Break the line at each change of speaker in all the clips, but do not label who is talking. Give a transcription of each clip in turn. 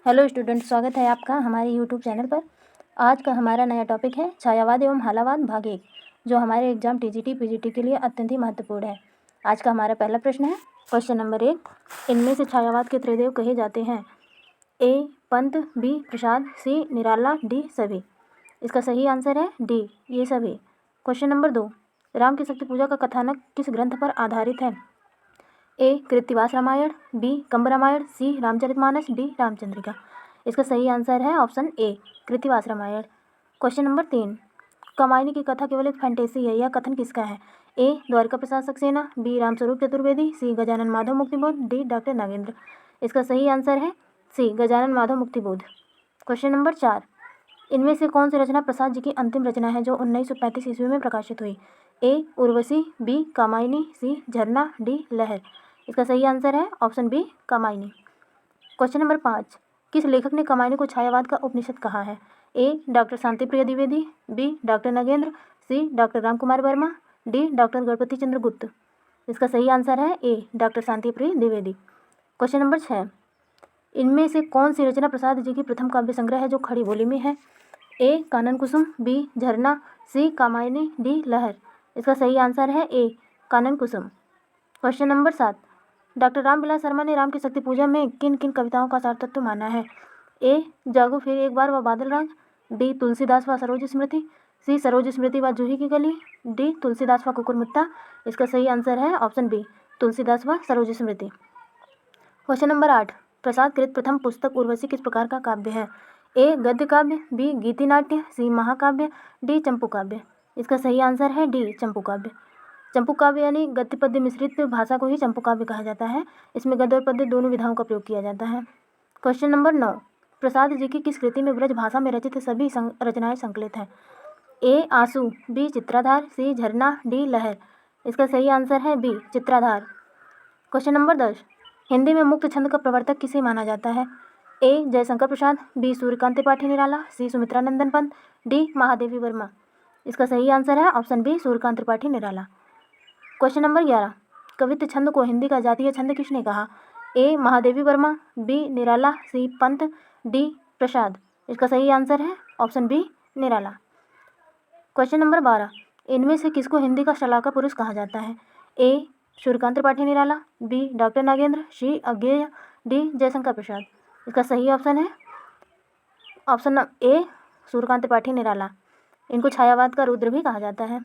Hello student, स्वागत है आपका हमारे यूट्यूब चैनल पर। आज का हमारा नया टॉपिक है छायावाद एवं हालावाद भाग 1, जो हमारे एग्जाम टीजीटी पीजीटी के लिए अत्यंत ही महत्वपूर्ण है। आज का हमारा पहला प्रश्न है, क्वेश्चन नंबर 1। इनमें से छायावाद के त्रिदेव कहे जाते हैं? ए पंत, बी प्रसाद, सी निराला, डी सभी। इसका सही आंसर है डी, ये सभी। Question number 2। राम की शक्ति पूजा का कथानक किस ग्रंथ पर आधारित है? A Krittivas Ramayana, B Kamba Ramayana, C Ramcharitmanas, D Ramchandrika. इसका सही आंसर है option A, Krittivas Ramayana. Question number 3। Kamayani की कथा केवल एक फैंटेसी है, यह कथन किसका है? A Dwarika Prasad Saxena, B Ramswaroop Chaturvedi, C Gajanan Madhav Muktibodh, D doctor Nagendra. इसका सही आंसर है C, Gajanan Madhav Muktibodh. Question number 4। इनमें से कौन सी रचना प्रसाद जी की अंतिम रचना है जो 1935 ईस्वी में प्रकाशित हुई? A Urvashi, B Kamayani, C Jharna, D Lahar. इसका सही आंसर है option B, Kamayani. Question number 5। किस लेखक ने कामायनी को छायावाद का उपनिषद कहा है? A doctor Shantipriya Dwivedi, B doctor Nagendra, C doctor Ramkumar Verma, D doctor Ganpati Chandra Gupt. इसका सही आंसर है A, doctor Shantipriya Dwivedi. Question number 6। इनमें से कौन सी रचना प्रसाद जी की प्रथम काव्य संग्रह है जो खड़ी बोली में है? ए कानन कुसुम, बी झरना, सी कामायनी, डी लहर। इसका सही आंसर है A, Kanan Kusum. Question number 7। Doctor Ramvilas Sharma ने राम की शक्ति पूजा में किन किन कविताओं का सार तत्व माना है? ए जागो फिर एक बार व बादल राग, बी तुलसीदास व सरोज स्मृति, सी सरोज स्मृति व जूही की गली, डी तुलसीदास व कुकुरमुत्ता। इसका सही आंसर है ऑप्शन बी, तुलसीदास व सरोज स्मृति। Question number 8। प्रसाद कृत प्रथम पुस्तक उर्वशी किस प्रकार का काव्य है? ए गद्य काव्य, बी गीति नाट्य, सी महाकाव्य, डी चंपू काव्य। इसका सही आंसर है डी, चंपू काव्य। चंपू काव्य यानी गद्य पद्य मिश्रित भाषा को ही चंपू काव्य कहा जाता है। इसमें गद्य और पद्य दोनों विधाओं का प्रयोग किया जाता है। Question number 9। प्रसाद जी की किस कृति में ब्रज भाषा में रचित सभी रचनाएं संकलित हैं? ए आंसू, बी चित्राधार, सी झरना, डी लहर। इसका सही आंसर है B, Chitradhar. Question number 10। Hindi में मुक्त छंद का प्रवर्तक किसे माना जाता है? A Jaishankar Prasad, B Suryakant Tripathi Nirala, C Sumitranandan Pant, D Mahadevi Verma. इसका सही आंसर है option B, Suryakant Tripathi Nirala. Question number 11। कवित्त छंद को हिंदी का जातीय छंद किसने कहा? A Mahadevi Verma, B Nirala, C Pant, D Prasad. इसका सही आंसर है option B, Nirala. Question number 12। इनमें से किसको हिंदी का शलाका पुरुष कहा जाता है? ए सूर्यकांत त्रिपाठी निराला, बी डॉक्टर नागेंद्र, सी अज्ञेय, डी जयशंकर प्रसाद। इसका सही ऑप्शन है ऑप्शन ए, सूर्यकांत त्रिपाठी निराला। इनको छायावाद का रुद्र भी कहा जाता है।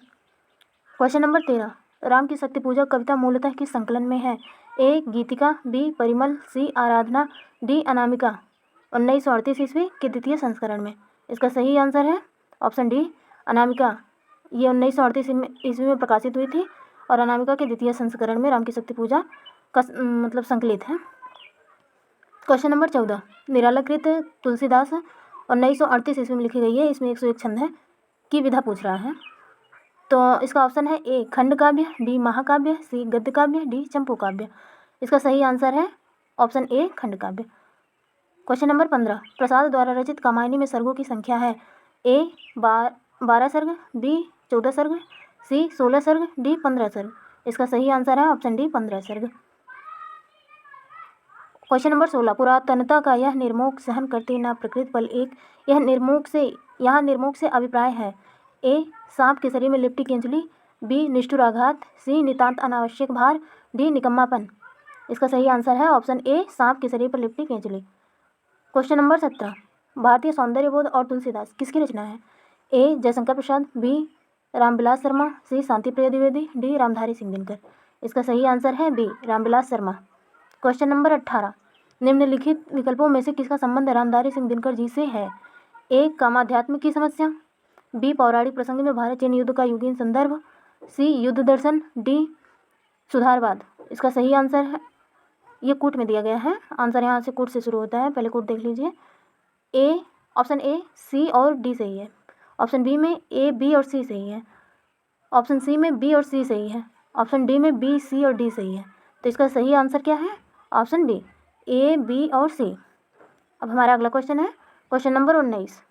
Question number 13। राम की शक्ति पूजा कविता मूलतः किस संकलन में है? ए गीतिका, बी परिमल, सी आराधना, डी अनामिका। 1938 ईस्वी के द्वितीय संस्करण में। इसका सही आंसर है ऑप्शन डी, अनामिका। ये 1938 ईस्वी में प्रकाशित हुई थी और अनामिका के द्वितीय संस्करण में राम की शक्ति पूजा का मतलब संकलित है। Question number 14। निराला कृत तुलसीदास 1938 ईस्वी में लिखी गई है, इसमें 101 छंद है की विधा पूछ रहा है। तो इसका ऑप्शन है ए खंड काव्य, बी महाकाव्य, सी गद्य काव्य, डी चंपू काव्य। इसका सही आंसर है ऑप्शन ए, खंड काव्य। Question number 15। प्रसाद द्वारा रचित कामायनी में सर्गों की संख्या है? ए 12 सर्ग, बी 14 सर्ग, सी 16 सर्ग, डी 15 सर्ग। इसका सही आंसर है ऑप्शन डी, 15 सर्ग। Question number 16। पुरातनता का यह निर्मोक सहन करती न प्रकृत बल एक, यह निर्मोक से अभिप्राय है? ए सांप के शरीर में लिपटी केंचुली, बी निष्ठुर आघात, सी नितांत अनावश्यक भार, डी निकम्मापन। इसका सही आंसर है ऑप्शन ए, सांप के शरीर पर लिपटी केंचुली। Question number 17। भारतीय सौंदर्यबोध और तुलसीदास किसकी रचना है? A Jaishankar Prasad, B Ramvilas Sharma, C Shantipriya Dwivedi, D Ramdhari Singh Dinkar. इसका सही आंसर है B, Ramvilas Sharma. Question number 18। निम्नलिखित विकल्पों में से किसका संबंध रामधारी सिंह दिनकर जी से है? ए कामाध्यात्म की समस्या, बी पौराणिक प्रसंग में भारत चीन युद्ध का युगीन संदर्भ, सी युद्ध दर्शन, डी सुधारवाद। इसका सही आंसर है, ये कूट में दिया गया है, आंसर यहाँ से कूट से शुरू होता है, पहले कूट देख लीजिए। ए ऑप्शन ए, सी और डी सही है। ऑप्शन बी में ए, बी और सी सही है। ऑप्शन सी में बी और सी सही है। ऑप्शन डी में बी, सी और डी सही है। तो इसका सही आंसर क्या है? ऑप्शन बी, ए, बी और सी। अब हमारा अगला क्वेश्चन है क्वेश्चन नंबर 19।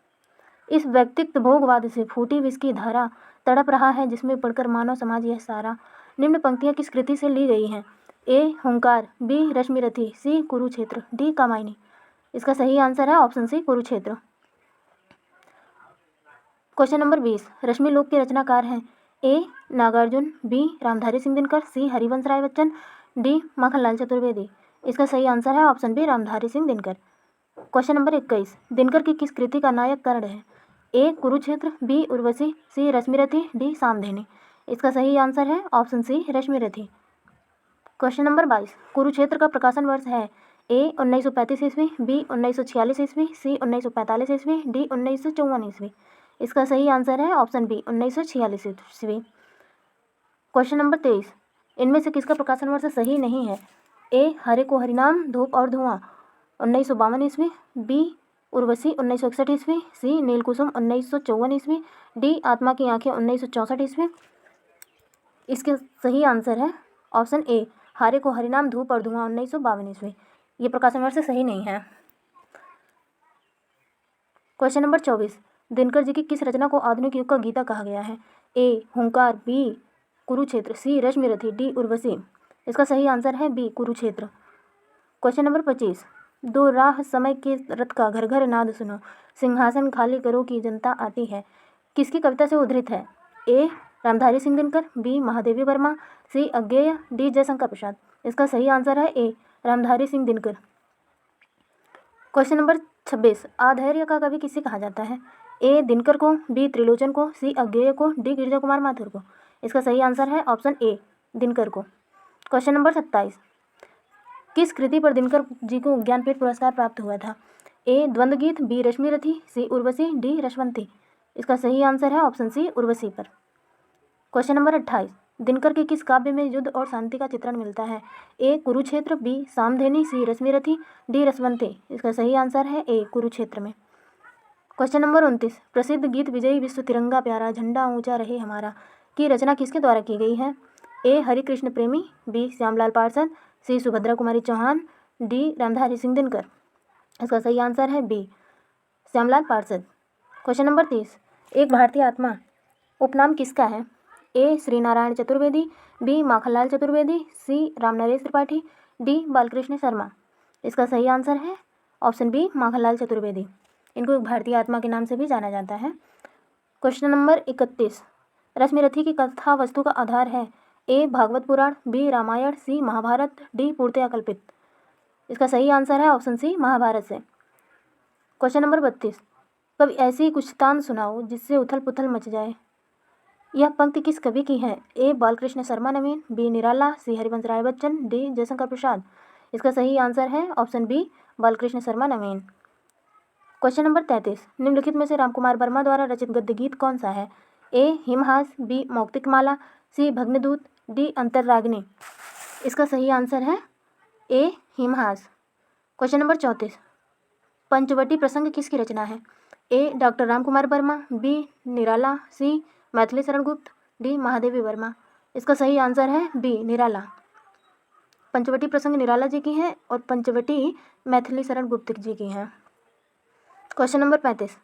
इस व्यक्तित्व भोगवाद से फूटी विष की धारा तड़प रहा है जिसमें पढ़कर मानव समाज यह सारा। निम्न पंक्तियाँ किस कृति से ली गई हैं? A Hunkar, B Rashmirathi, C Kurukshetra, D Kamayani. इसका सही आंसर है option C Kurukshetra. Question number 20, Rashmilok के रचनाकार हैं A Nagarjun, B Ramdhari Singh Dinkar, C Harivansh Rai Bachchan, D Makhanlal Chaturvedi. इसका सही आंसर है option B Ramdhari Singh Dinkar. Question number 21, Dinkar की किस कृति का नायक कर्ण है? A Kurukshetra, B Urvashi, C Rashmirathi, D Samdheni. इसका सही आंसर है ऑप्शन सी रश्मिरथी। क्वेश्चन नंबर 22, कुरुक्षेत्र का प्रकाशन वर्ष है ए 1935 ईस्वी, बी 1946 ईस्वी, सी 1945 ईस्वी, डी 1954 ईस्वी। इसका सही आंसर है ऑप्शन बी 1946 ईस्वी। क्वेश्चन नंबर 23, इनमें से किसका प्रकाशन वर्ष सही नहीं है? ए हरे को हरिनाम, धूप और धुआं 1952 ईस्वी, बी उर्वशी 1961 ईस्वी, सी नीलकुसुम 1954 ईस्वी, डी आत्मा की आंखें 1964 ईस्वी। इसके सही आंसर है ऑप्शन ए हरे को हरिनाम, धूप और धुआं 1952 ईस्वी। ये प्रकाशन वर्ष सही नहीं है। क्वेश्चन नंबर 24, दिनकर जी की किस रचना को आधुनिक युग का गीता कहा गया है? ए हुंकार, बी कुरुक्षेत्र, सी रश्मिरथी, डी उर्वशी। इसका सही आंसर है बी कुरुक्षेत्र। क्वेश्चन नंबर 25, दो राह समय के रथ का घर घर नाद सुनो, सिंहासन खाली करो की जनता आती है, किसकी कविता से उद्धृत है? ए रामधारी सिंह दिनकर, बी महादेवी वर्मा, सी अज्ञेय, डी जयशंकर प्रसाद। इसका सही आंसर है ए रामधारी सिंह दिनकर। क्वेश्चन नंबर 26, आधैर्य का कवि किसे कहा जाता है? ए दिनकर को, बी त्रिलोचन को, सी अज्ञेय को, डी गिरिजा कुमार माथुर को। इसका सही आंसर है ऑप्शन ए दिनकर को। क्वेश्चन नंबर 27, किस कृति पर दिनकर जी को ज्ञानपीठ पुरस्कार प्राप्त हुआ था? ए द्वंद्व गीत, बी रश्मिरथी, सी उर्वशी, डी रसवंती। इसका सही आंसर है ऑप्शन सी उर्वशी पर। क्वेश्चन नंबर 28, दिनकर के किस काव्य में युद्ध और शांति का चित्रण मिलता है? A Kurukshetra, B सामधेनी, C Rashmirathi, D रसवंती। इसका सही आंसर है ए कुरुक्षेत्र में। क्वेश्चन नंबर 29, प्रसिद्ध गीत विजयी विश्व तिरंगा प्यारा झंडा ऊंचा रहे हमारा की रचना किसके द्वारा की गई है? ए हरिकृष्ण प्रेमी, बी श्यामलाल पार्षद, सी सुभद्रा कुमारी चौहान, डी रामधारी सिंह दिनकर। इसका सही आंसर है बी श्यामलाल पार्षद। क्वेश्चन नंबर 30, एक भारतीय आत्मा उपनाम किसका है? ए श्री नारायण चतुर्वेदी, बी माखनलाल चतुर्वेदी, सी रामनरेश त्रिपाठी, डी बालकृष्ण शर्मा। इसका सही आंसर है ऑप्शन बी माखनलाल चतुर्वेदी। इनको एक भारतीय आत्मा के नाम से भी जाना जाता है। क्वेश्चन नंबर 31, रश्मिरथी की कथा वस्तु का आधार है? ए भागवत पुराण, बी रामायण, सी महाभारत, डी पूर्णतया कल्पित। इसका सही आंसर है ऑप्शन सी महाभारत से। क्वेश्चन नंबर 32, कभी ऐसी कुछ तान सुनाओ जिससे उथल पुथल मच जाए। यह पंक्ति किस कवि की है? ए बालकृष्ण शर्मा नवीन, बी निराला, सी हरिवंश राय बच्चन, डी जयशंकर प्रसाद। इसका सही आंसर है ऑप्शन बी बालकृष्ण शर्मा नवीन। क्वेश्चन नंबर 33, निम्नलिखित में से रामकुमार वर्मा द्वारा रचित गद्य गीत कौन सा है? ए हिमहास, बी मौक्तिकमाला, सी भग्नदूत, डी अंतररागिनी। इसका सही आंसर है ए हिमहास। क्वेश्चन नंबर 34, पंचवटी प्रसंग किसकी रचना है? A doctor Ramkumar Verma, B Nirala, C Maithili Sharan Gupt, D Mahadevi Verma. इसका सही आंसर है बी निराला। पंचवटी प्रसंग निराला जी की हैं और पंचवटी मैथिली शरण गुप्त जी की हैं। क्वेश्चन नंबर 35,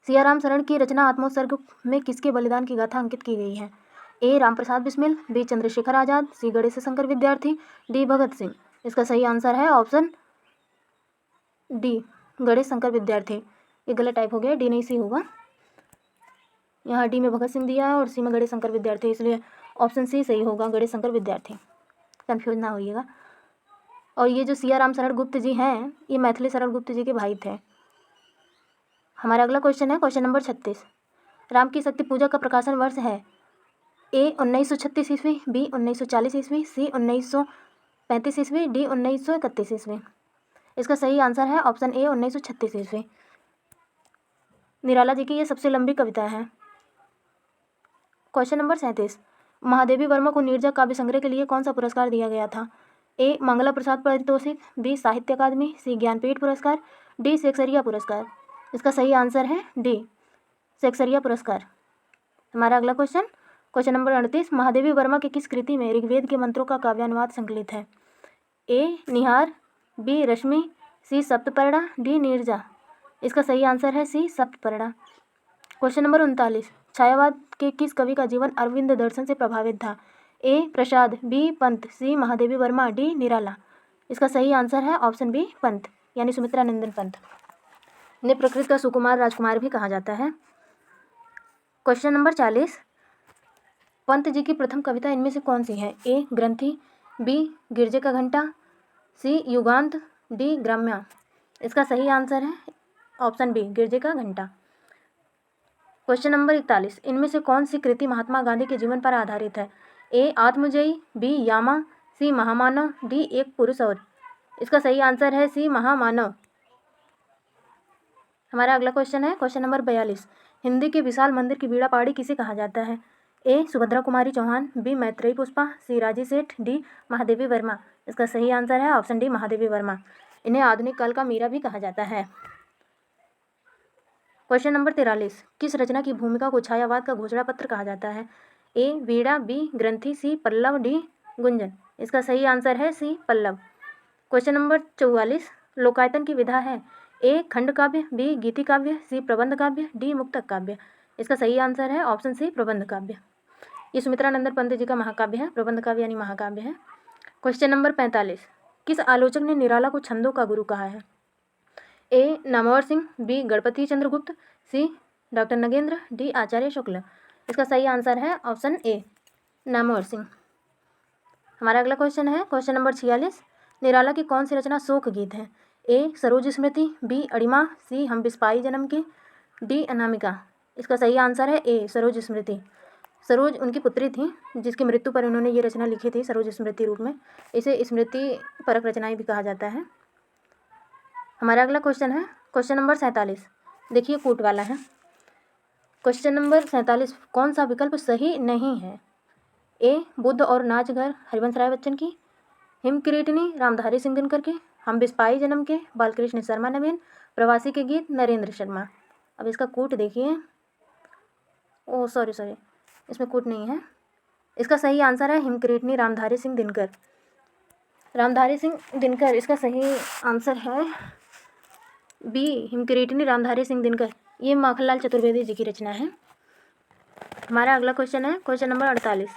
सियाराम शरण की रचना आत्मोत्सर्ग में किसके बलिदान की गाथा अंकित की गई है? ए रामप्रसाद बिस्मिल, बी चंद्रशेखर आजाद, सी गणेश शंकर विद्यार्थी, डी भगत सिंह। इसका सही आंसर है ऑप्शन डी गणेश शंकर विद्यार्थी। ये गलत टाइप हो गया, डी नहीं सी होगा। यहाँ डी में भगत सिंह दिया है और सी में गणेश शंकर विद्यार्थी, इसलिए ऑप्शन सी सही होगा गणेश शंकर विद्यार्थी। कन्फ्यूज ना होइएगा। और ये जो सियाराम शरण गुप्त जी हैं ये मैथिली शरण गुप्त जी के भाई थे। हमारा अगला क्वेश्चन है क्वेश्चन नंबर 36, राम की शक्ति पूजा का प्रकाशन वर्ष है? ए 1936 ईस्वी, बी 1940 ईस्वी, सी 1935 ईस्वी, डी 1931 ईस्वी। इसका सही आंसर है ऑप्शन ए 1936 ईस्वी। निराला जी की ये सबसे लंबी कविता है। क्वेश्चन नंबर 37, महादेवी वर्मा को नीरजा काव्य संग्रह के लिए कौन सा पुरस्कार दिया गया था? ए मंगला प्रसाद पारितोषिक, बी साहित्य अकादमी, सी ज्ञानपीठ पुरस्कार, डी शेक्सपियर पुरस्कार। इसका सही आंसर है डी शेक्सपियर पुरस्कार। हमारा अगला question question number 38, Mahadevi Verma की किस कृति में ऋग्वेद के मंत्रों का काव्यानुवाद संकलित है? ए निहार, बी रश्मि, सी सप्तपर्णा, डी नीरजा। इसका सही आंसर है सी सप्तपर्णा। क्वेश्चन नंबर 39, छायावाद के किस कवि का जीवन अरविंद दर्शन से प्रभावित था? ए प्रसाद, बी पंत, सी महादेवी वर्मा, डी निराला। इसका सही आंसर है ऑप्शन बी पंत। यानी सुमित्रा नंदन पंत। इन्हें प्रकृति का सुकुमार राजकुमार भी कहा जाता है। क्वेश्चन नंबर 40, पंत जी की प्रथम कविता इनमें से कौन सी है? ए ग्रंथि, बी गिरजे का घंटा, सी युगांत, डी ग्राम्या। इसका सही आंसर है ऑप्शन बी गिरजे का घंटा। क्वेश्चन नंबर 41, इनमें से कौन सी कृति महात्मा गांधी के जीवन पर आधारित है? ए आत्मजयी, बी यामा, सी महामानव, डी एक पुरुष और। इसका सही आंसर है सी महामानव। हमारा अगला क्वेश्चन है क्वेश्चन नंबर 42, हिंदी के विशाल मंदिर की बीड़ा पहाड़ी किसे कहा जाता है? ए सुभद्रा कुमारी चौहान, बी मैत्रेयी पुष्पा, सी राजी सेठ, डी महादेवी वर्मा। इसका सही आंसर है ऑप्शन डी महादेवी वर्मा। इन्हें आधुनिक काल का मीरा भी कहा जाता है। क्वेश्चन नंबर 43, किस रचना की भूमिका को छायावाद का घोषणा पत्र कहा जाता है? ए वीणा, बी ग्रंथि, सी पल्लव, डी गुंजन। इसका सही आंसर है सी पल्लव। क्वेश्चन नंबर 44, लोकायतन की विधा है? ए खंड काव्य, बी गीति काव्य, सी प्रबंध काव्य, डी मुक्तक काव्य। इसका सही आंसर है ऑप्शन सी प्रबंध काव्य। ये सुमित्रा नंदन पंत जी का महाकाव्य है, प्रबंध काव्य यानी महाकाव्य है। क्वेश्चन नंबर 45, किस आलोचक ने निराला को छंदों का गुरु कहा है? ए नामवर सिंह, बी गणपति चंद्रगुप्त, सी डॉक्टर नगेंद्र, डी आचार्य शुक्ल। इसका सही आंसर है ऑप्शन ए नामवर सिंह। हमारा अगला क्वेश्चन है क्वेश्चन नंबर 46, निराला की कौन सी रचना शोक गीत है? ए सरोज स्मृति, बी अड़िमा, सी हम बिस्पाई जन्म के, डी अनामिका। इसका सही आंसर है ए सरोज स्मृति। सरोज उनकी पुत्री थी जिसकी मृत्यु पर उन्होंने ये रचना लिखी थी सरोज स्मृति रूप में। इसे स्मृति परक रचनाएं भी कहा जाता है। हमारा अगला क्वेश्चन है क्वेश्चन नंबर 47, देखिए कूट वाला है। क्वेश्चन नंबर 47, कौन सा विकल्प सही नहीं है? ए बुद्ध और नाचघर हरिवंश राय बच्चन की, हिमकिरीटनी रामधारी सिंह दिनकर के, हम बिस्पाई जन्म के बालकृष्ण शर्मा नवीन, प्रवासी के गीत नरेंद्र शर्मा। अब इसका कूट देखिए, ओ सॉरी इसमें कूट नहीं है। इसका सही आंसर है हिमकिरीटनी रामधारी सिंह दिनकर। रामधारी सिंह दिनकर इसका सही आंसर है बी हिमकिरीटनी रामधारी सिंह दिनकर। ये माखनलाल चतुर्वेदी जी की रचना है। हमारा अगला क्वेश्चन है क्वेश्चन नंबर 48,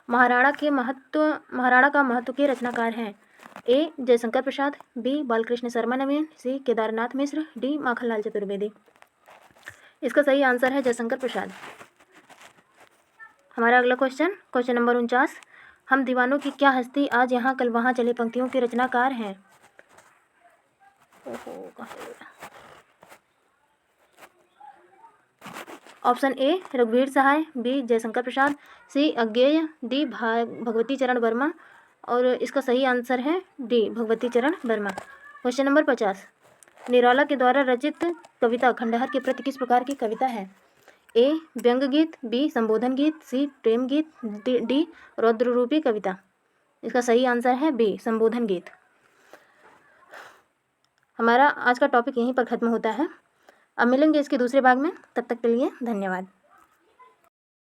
महाराणा का महत्व के रचनाकार हैं? ए जयशंकर प्रसाद, बी बालकृष्ण शर्मा नवीन, सी केदारनाथ मिश्र, डी माखनलाल चतुर्वेदी। इसका सही आंसर है जयशंकर प्रसाद। हमारा अगला क्वेश्चन नंबर 49, हम दीवानों की क्या हस्ती आज यहाँ कल वहाँ चले पंक्तियों के रचनाकार हैं? ऑप्शन ए रघुवीर सहाय, बी जयशंकर प्रसाद, सी अज्ञेय, डी भगवती चरण वर्मा। और इसका सही आंसर है डी भगवती चरण वर्मा। क्वेश्चन नंबर 50, निराला के द्वारा रचित कविता खंडहर के प्रति किस प्रकार की कविता है? ए व्यंग गीत, बी संबोधन गीत, सी प्रेम गीत, डी रौद्ररूपी कविता। इसका सही आंसर है बी संबोधन गीत। हमारा आज का टॉपिक यहीं पर ख़त्म होता है। अब मिलेंगे इसके दूसरे भाग में, तब तक के लिए धन्यवाद।